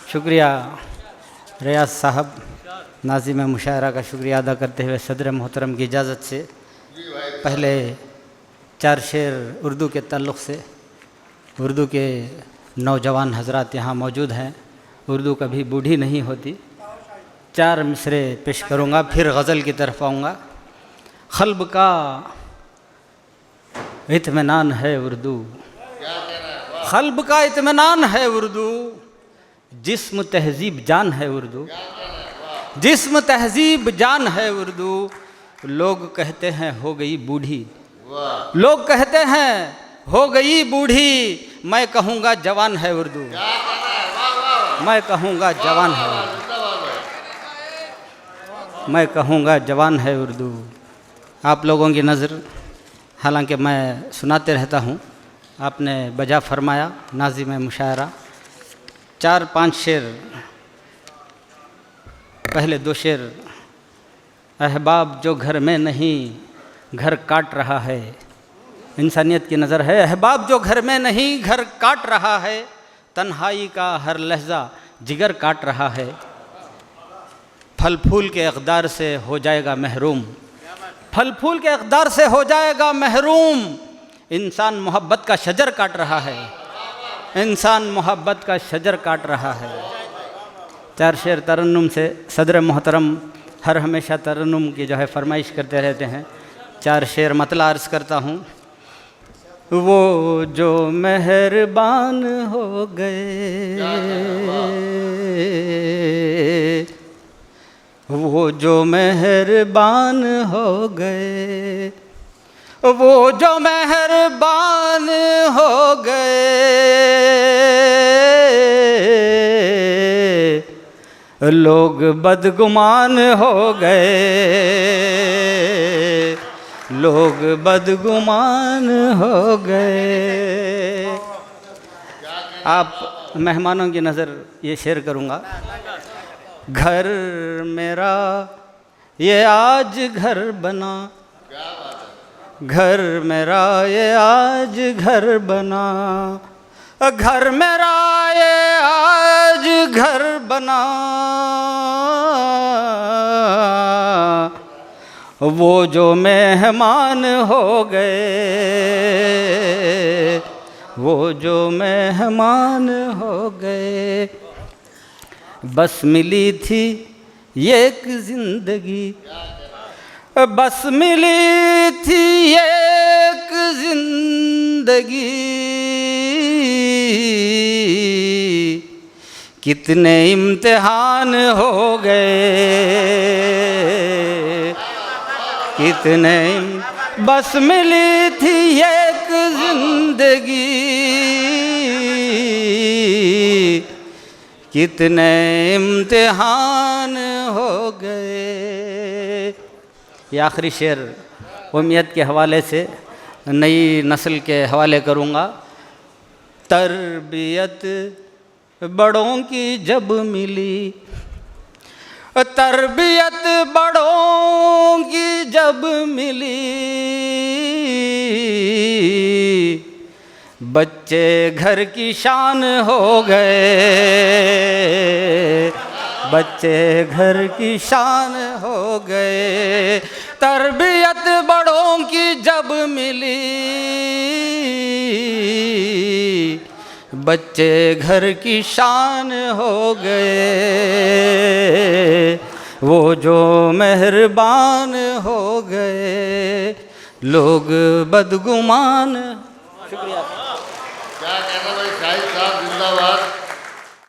शुक्रिया रियाज साहब, नाज़िम मुशायरा का शुक्रिया अदा करते हुए सदर मोहतरम की इजाज़त से पहले 4 शेर उर्दू के ताल्लुक़ से, उर्दू के नौजवान हजरात यहाँ मौजूद हैं, उर्दू कभी बूढ़ी नहीं होती। 4 मिसरे पेश करूँगा, फिर गज़ल की तरफ आऊँगा। क़ल्ब का इत्मीनान है उर्दू, क़ल्ब का इत्मीनान है उर्दू, जिस्म तहज़ीब जान है उर्दू, जिस्म तहज़ीब जान है उर्दू। लोग कहते हैं हो गई बूढ़ी, लोग कहते हैं हो गई बूढ़ी, मैं कहूँगा जवान है उर्दू, मैं कहूँगा जवान है उर्दू, मैं कहूँगा जवान है उर्दू। आप लोगों की नज़र, हालांकि मैं सुनाते रहता हूँ, आपने बजा फरमाया नाज़िम मुशायरा। 4-5 शेर, पहले 2 शेर। अहबाब जो घर में नहीं घर काट रहा है, इंसानियत की नज़र है। अहबाब जो घर में नहीं घर काट रहा है, तन्हाई का हर लहजा जिगर काट रहा है। फल फूल के इक़दार से हो जाएगा महरूम, फल फूल के इक़दार से हो जाएगा महरूम। इंसान मोहब्बत का शजर काट रहा है, इंसान मोहब्बत का शजर काट रहा है। 4 शेर तरन्नुम से सदर मोहतरम हर हमेशा तरन्नुम की जो है फरमाइश करते रहते हैं। 4 शेर मतला अर्ज़ करता हूँ। वो जो मेहरबान हो गए, वो जो मेहरबान हो गए, वो जो मेहरबान हो गए, लोग बदगुमान हो गए, लोग बदगुमान हो गए। आप मेहमानों की नज़र ये शेर करूँगा। घर मेरा ये आज घर बना, घर मेरा ये आज घर बना, घर मेरा ये आज घर बना। वो जो मेहमान हो गए, वो जो मेहमान हो गए। बस मिली थी एक ज़िंदगी, बस मिली थी एक ज़िंदगी, कितने इम्तिहान हो गए, कितने बस मिली थी एक ज़िंदगी, कितने इम्तिहान हो गए। ये आखिरी शेर उम्मीद के हवाले से नई नस्ल के हवाले करूँगा। तरबियत बड़ों की जब मिली, तरबियत बड़ों की जब मिली, बच्चे घर की शान हो गए, बच्चे घर की शान हो गए। तरबियत बड़ों की जब मिली, बच्चे घर की शान हो गए, वो जो मेहरबान हो गए, लोग बदगुमान। शुक्रिया। क्या कहना भाई, शाहिद साहब जिंदाबाद।